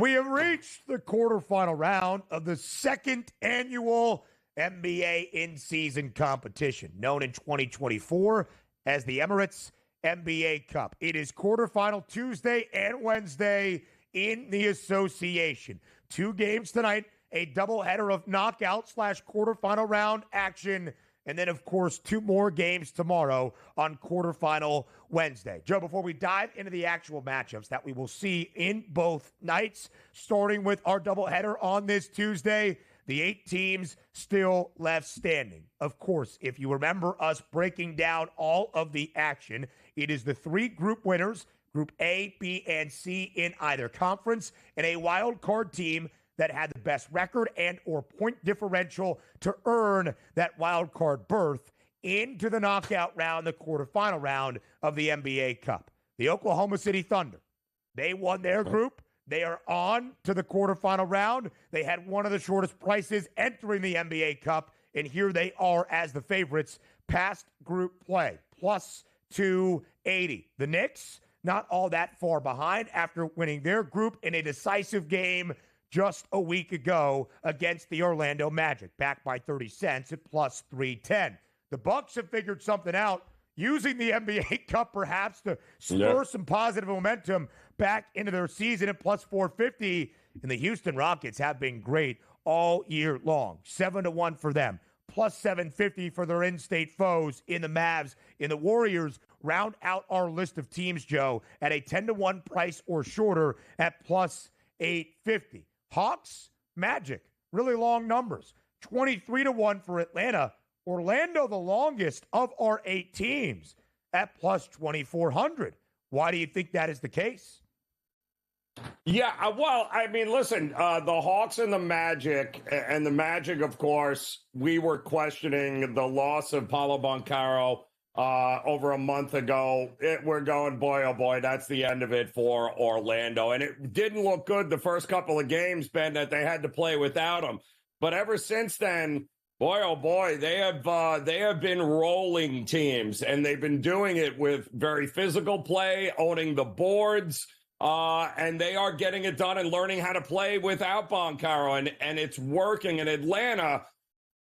We have reached the quarterfinal round of the second annual NBA in-season competition, known in 2024 as the Emirates NBA Cup. It is quarterfinal Tuesday and Wednesday in the association. 2 games tonight, a doubleheader of knockout/quarterfinal round action, and then, of course, 2 more games tomorrow on quarterfinal Wednesday. Joe, before we dive into the actual matchups that we will see in both nights, starting with our doubleheader on this Tuesday, the 8 teams still left standing. Of course, if you remember us breaking down all of the action, it is the 3 group winners, Group A, B, and C in either conference, and a wild card team that had the best record and or point differential to earn that wild card berth into the knockout round, the quarterfinal round of the NBA Cup. The Oklahoma City Thunder, they won their group. They are on to the quarterfinal round. They had one of the shortest prices entering the NBA Cup, and here they are as the favorites past group play, plus 280. The Knicks, not all that far behind after winning their group in a decisive game just a week ago against the Orlando Magic, backed by 30 cents at plus 310. The Bucks have figured something out, using the NBA Cup perhaps to spur some positive momentum back into their season at plus 450. And the Houston Rockets have been great all year long. 7-1 for them, plus 750 for their in-state foes in the Mavs. In the Warriors, round out our list of teams, Joe, at a 10-1 price or shorter at plus 850. Hawks, Magic, really long numbers. 23-1 for Atlanta. Orlando, the longest of our 8 teams, at plus 2,400. Why do you think that is the case? Yeah, well, I mean, listen, the Hawks and the Magic, of course, we were questioning the loss of Paolo Banchero over a month ago. We're going, boy, oh boy, that's the end of it for Orlando. And it didn't look good the first couple of games, Ben, that they had to play without him. But ever since then, boy, oh boy, they have been rolling teams, and they've been doing it with very physical play, owning the boards, and they are getting it done and learning how to play without Banchero, and it's working in Atlanta.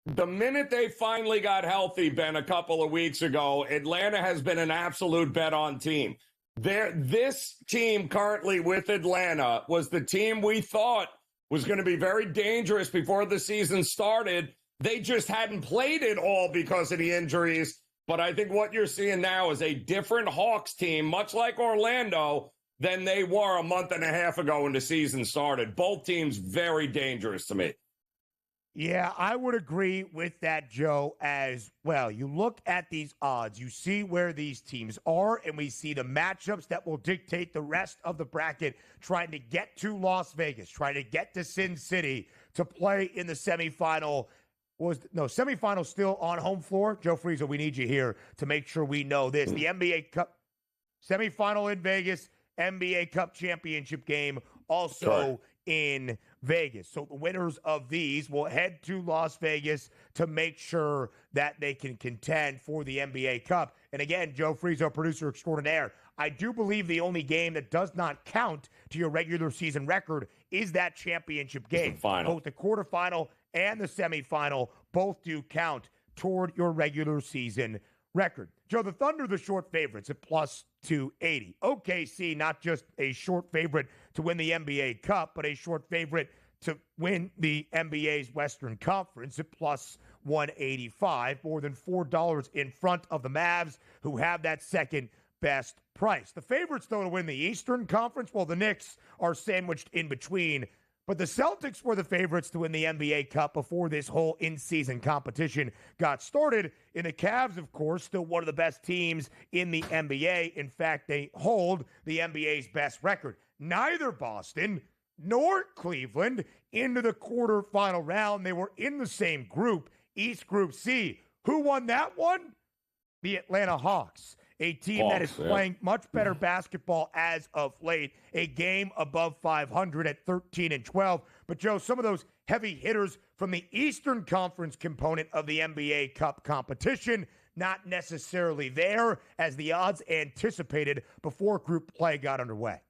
The minute they finally got healthy, Ben, a couple of weeks ago, Atlanta has been an absolute bet-on team. This team currently with Atlanta was the team we thought was going to be very dangerous before the season started. They just hadn't played it all because of the injuries. But I think what you're seeing now is a different Hawks team, much like Orlando, than they were a month and a half ago when the season started. Both teams very dangerous to me. Yeah, I would agree with that, Joe, as well. You look at these odds, you see where these teams are, and we see the matchups that will dictate the rest of the bracket, trying to get to Las Vegas, trying to get to Sin City to play in the semifinal. Semifinal still on home floor. Joe Frieza, we need you here to make sure we know this. The NBA Cup semifinal in Vegas, NBA Cup championship game also in Vegas. So the winners of these will head to Las Vegas to make sure that they can contend for the NBA Cup. And again, Joe Frieza, producer extraordinaire, I do believe the only game that does not count to your regular season record is that championship game. Both the quarterfinal and the semifinal both do count toward your regular season record. Joe, the Thunder, the short favorites at plus 280. OKC, not just a short favorite to win the NBA Cup, but a short favorite to win the NBA's Western Conference at plus 185, more than $4 in front of the Mavs, who have that second best price. The favorites, though, to win the Eastern Conference, well, the Knicks are sandwiched in between. But the Celtics were the favorites to win the NBA Cup before this whole in-season competition got started. And the Cavs, of course, still one of the best teams in the NBA. In fact, they hold the NBA's best record. Neither Boston nor Cleveland into the quarterfinal round. They were in the same group, East Group C. Who won that one? The Atlanta Hawks. A team that is playing much better basketball as of late. A game above 500 at 13-12. But, Joe, some of those heavy hitters from the Eastern Conference component of the NBA Cup competition, not necessarily there as the odds anticipated before group play got underway.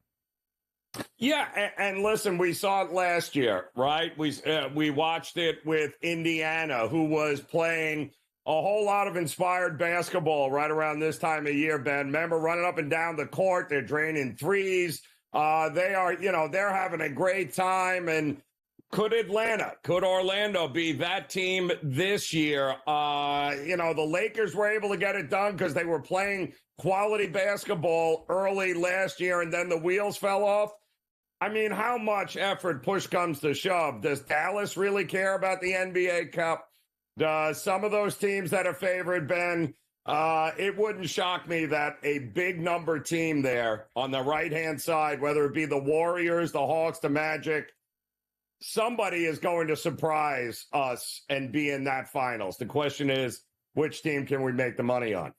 Yeah, and listen, we saw it last year, right? We watched it with Indiana, who was playing a whole lot of inspired basketball right around this time of year, Ben. Remember, running up and down the court, they're draining threes. They are, they're having a great time. And could Orlando be that team this year? The Lakers were able to get it done because they were playing quality basketball early last year, and then the wheels fell off. I mean, how much effort, push comes to shove? Does Dallas really care about the NBA Cup? Does some of those teams that are favored, Ben? It wouldn't shock me that a big number team there on the right-hand side, whether it be the Warriors, the Hawks, the Magic, somebody is going to surprise us and be in that finals. The question is, which team can we make the money on?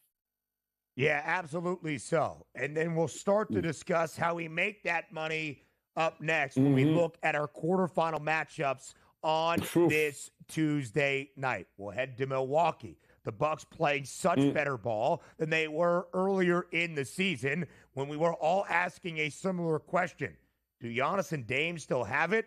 Yeah, absolutely so. And then we'll start to discuss how we make that money up next when we look at our quarterfinal matchups on this Tuesday night. We'll head to Milwaukee. The Bucks playing such better ball than they were earlier in the season when we were all asking a similar question. Do Giannis and Dame still have it?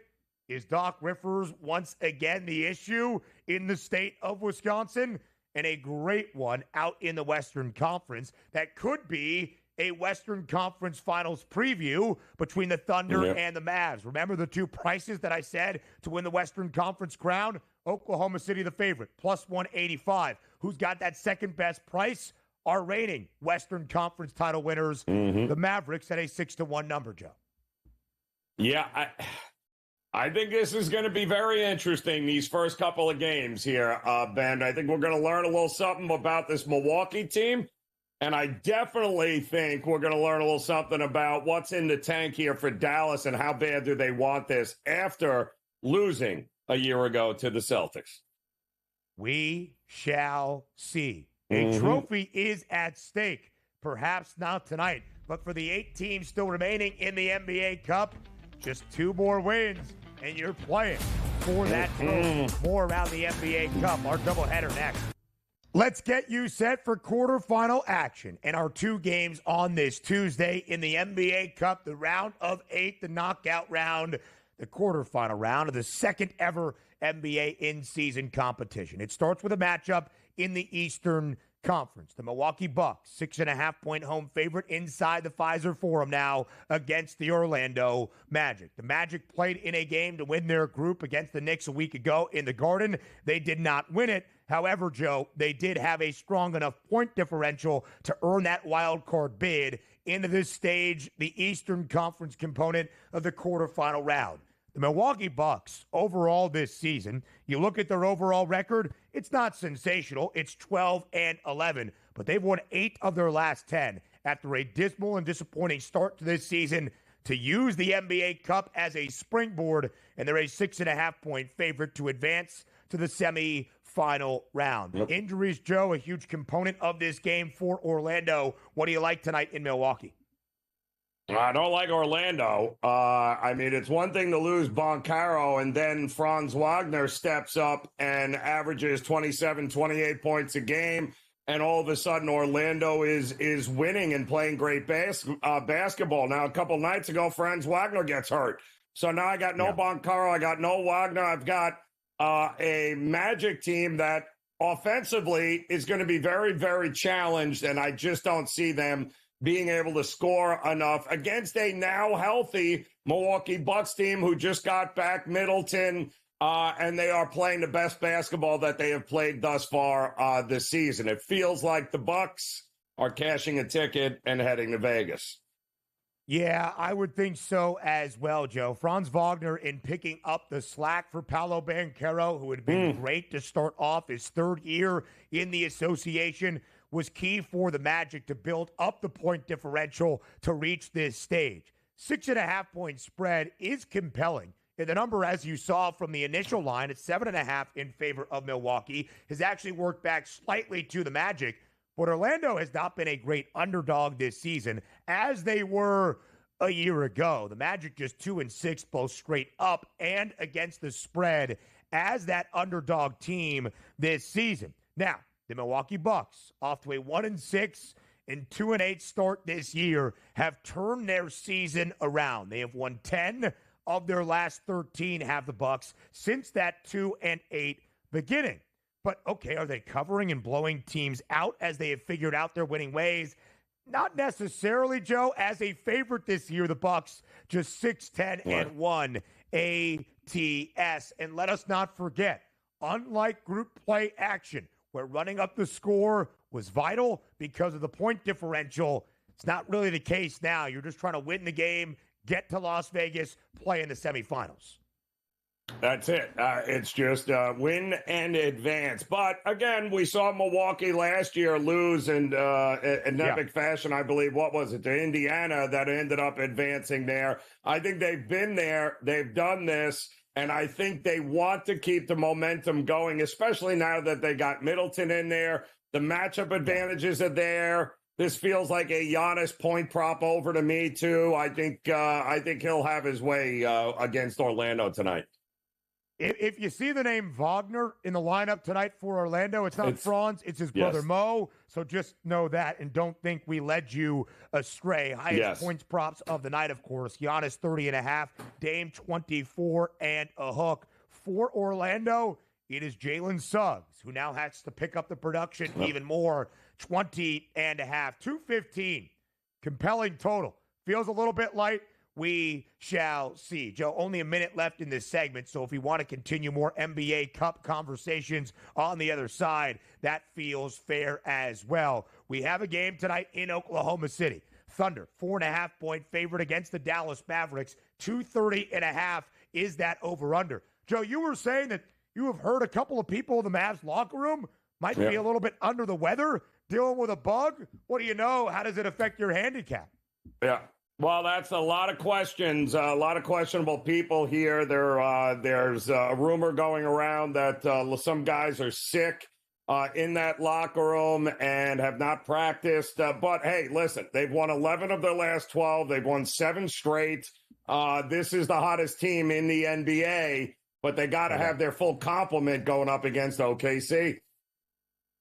Is Doc Rivers once again the issue in the state of Wisconsin? And a great one out in the Western Conference that could be a Western Conference Finals preview between the Thunder and the Mavs. Remember the two prices that I said to win the Western Conference crown? Oklahoma City, the favorite, plus 185. Who's got that second best price? Our reigning Western Conference title winners, the Mavericks, at a 6-1 number, Joe. Yeah, I think this is going to be very interesting, these first couple of games here, Ben. I think we're going to learn a little something about this Milwaukee team. And I definitely think we're going to learn a little something about what's in the tank here for Dallas and how bad do they want this after losing a year ago to the Celtics. We shall see. A trophy is at stake. Perhaps not tonight, but for the 8 teams still remaining in the NBA Cup, just 2 more wins, and you're playing for that trophy. More around the NBA Cup. Our doubleheader next. Let's get you set for quarterfinal action and our 2 games on this Tuesday in the NBA Cup, the round of 8, the knockout round, the quarterfinal round of the second ever NBA in-season competition. It starts with a matchup in the Eastern Conference. The Milwaukee Bucks, 6.5-point home favorite inside the Pfizer Forum now against the Orlando Magic. The Magic played in a game to win their group against the Knicks a week ago in the Garden. They did not win it. However, Joe, they did have a strong enough point differential to earn that wild card bid into this stage, the Eastern Conference component of the quarterfinal round. The Milwaukee Bucks, overall this season, you look at their overall record, it's not sensational. It's 12-11, but they've won 8 of their last 10 after a dismal and disappointing start to this season to use the NBA Cup as a springboard, and they're a 6.5-point favorite to advance to the semifinal round. Injuries, Joe, a huge component of this game for Orlando. What do you like tonight in Milwaukee? I don't like Orlando. It's one thing to lose Boncaro, and then Franz Wagner steps up and averages 27, 28 points a game, and all of a sudden Orlando is winning and playing great basketball. Now, a couple nights ago, Franz Wagner gets hurt. So now I got no Boncaro, I got no Wagner, I've got a Magic team that offensively is going to be very, very challenged, and I just don't see them being able to score enough against a now healthy Milwaukee Bucks team who just got back Middleton, and they are playing the best basketball that they have played thus far this season. It feels like the Bucks are cashing a ticket and heading to Vegas. Yeah, I would think so as well, Joe. Franz Wagner in picking up the slack for Paolo Banchero, who had been great to start off his 3rd year in the association, was key for the Magic to build up the point differential to reach this stage. 6.5-point spread is compelling. And the number, as you saw from the initial line, at 7.5 in favor of Milwaukee, has actually worked back slightly to the Magic. But Orlando has not been a great underdog this season, as they were a year ago. The Magic just 2-6, both straight up and against the spread as that underdog team this season. Now, the Milwaukee Bucks off to a 1-6 and 2-8 start this year have turned their season around. They have won 10 of their last 13, have the Bucks, since that 2-8 beginning. But okay, are they covering and blowing teams out as they have figured out their winning ways? Not necessarily, Joe. As a favorite this year, the Bucks just 6-10-1 ATS. And let us not forget, unlike group play action, where running up the score was vital because of the point differential, it's not really the case now. You're just trying to win the game, get to Las Vegas, play in the semifinals. That's it. It's just win and advance. But again, we saw Milwaukee last year lose in epic fashion, I believe. What was it? To Indiana, that ended up advancing there. I think they've been there. They've done this. And I think they want to keep the momentum going, especially now that they got Middleton in there. The matchup advantages are there. This feels like a Giannis point prop over to me, too. I think he'll have his way against Orlando tonight. If you see the name Wagner in the lineup tonight for Orlando, it's not Franz, it's his brother Mo. So just know that and don't think we led you astray. Highest points props of the night, of course. Giannis 30.5, Dame 24 and a hook. For Orlando, it is Jalen Suggs, who now has to pick up the production even more. 20.5, 215. Compelling total. Feels a little bit light. We shall see. Joe, only a minute left in this segment, so if we want to continue more NBA Cup conversations on the other side, that feels fair as well. We have a game tonight in Oklahoma City. Thunder, 4.5-point favorite against the Dallas Mavericks. 230.5 is that over-under. Joe, you were saying that you have heard a couple of people in the Mavs locker room might be a little bit under the weather, dealing with a bug. What do you know? How does it affect your handicap? Yeah. Well, that's a lot of questions, a lot of questionable people here. There's a rumor going around that some guys are sick in that locker room and have not practiced. But, hey, listen, they've won 11 of their last 12. They've won 7 straight. This is the hottest team in the NBA, but they got to have their full complement going up against OKC.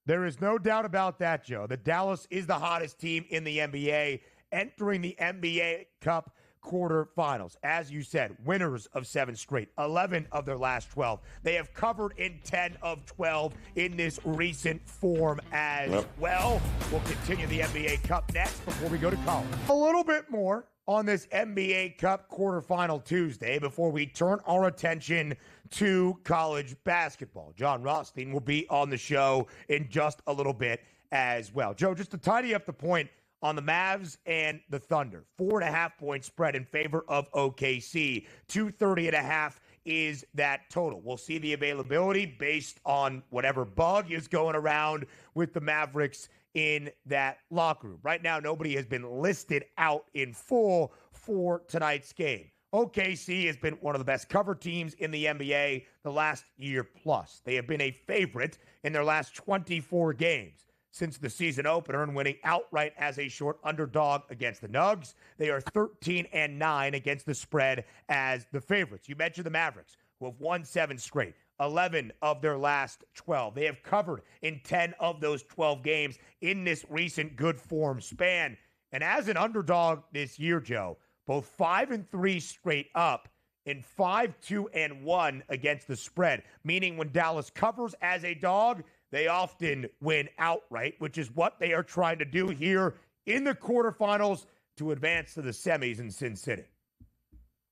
There is no doubt about that, Joe. The Dallas is the hottest team in the NBA, entering the NBA Cup quarterfinals. As you said, winners of 7 straight, 11 of their last 12. They have covered in 10 of 12 in this recent form as well. We'll continue the NBA Cup next before we go to college. A little bit more on this NBA Cup quarterfinal Tuesday before we turn our attention to college basketball. John Rothstein will be on the show in just a little bit as well. Joe, just to tidy up the point on the Mavs and the Thunder, 4.5-point spread in favor of OKC. 230.5 is that total. We'll see the availability based on whatever bug is going around with the Mavericks in that locker room. Right now, nobody has been listed out in full for tonight's game. OKC has been one of the best cover teams in the NBA the last year plus. They have been a favorite in their last 24 games since the season opener and winning outright as a short underdog against the Nugs. They are 13-9 against the spread as the favorites. You mentioned the Mavericks, who have won 7 straight, 11 of their last 12. They have covered in 10 of those 12 games in this recent good form span. And as an underdog this year, Joe, both 5-3 straight up and 5-2-1 against the spread, meaning when Dallas covers as a dog, they often win outright, which is what they are trying to do here in the quarterfinals to advance to the semis in Sin City.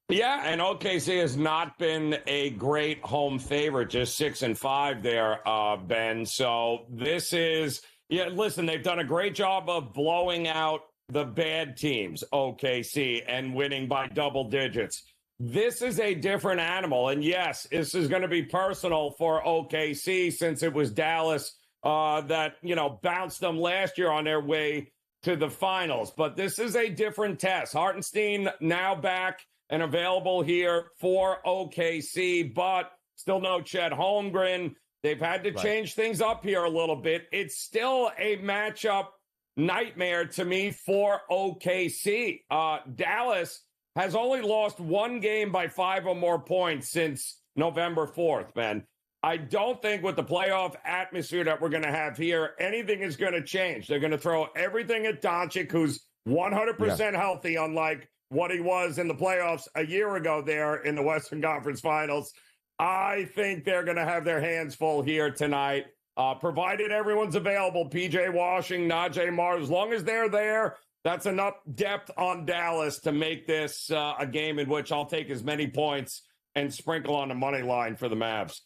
Yeah, and OKC has not been a great home favorite, just 6-5 there, Ben. So this is, listen, they've done a great job of blowing out the bad teams, OKC, and winning by double digits. This is a different animal. And yes, this is going to be personal for OKC since it was Dallas that, bounced them last year on their way to the finals. But this is a different test. Hartenstein now back and available here for OKC, but still no Chet Holmgren. They've had to change things up here a little bit. It's still a matchup nightmare to me for OKC. Dallas has only lost 1 game by 5 or more points since November 4th, man. I don't think with the playoff atmosphere that we're going to have here, anything is going to change. They're going to throw everything at Doncic, who's 100% healthy, unlike what he was in the playoffs a year ago there in the Western Conference Finals. I think they're going to have their hands full here tonight, provided everyone's available. P.J. Washington, Najee Martin, as long as they're there, that's enough depth on Dallas to make this a game in which I'll take as many points and sprinkle on the money line for the Mavs.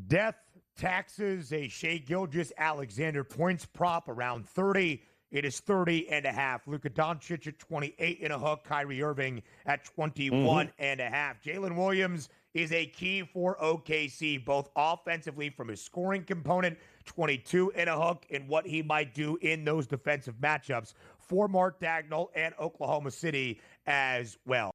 Death, taxes, a Shea Gilgeous-Alexander points prop around 30. It is 30.5. Luka Doncic at 28.5. Kyrie Irving at 21.5. Jalen Williams is a key for OKC, both offensively from his scoring component, 22.5, and what he might do in those defensive matchups for Mark Dagnall and Oklahoma City as well.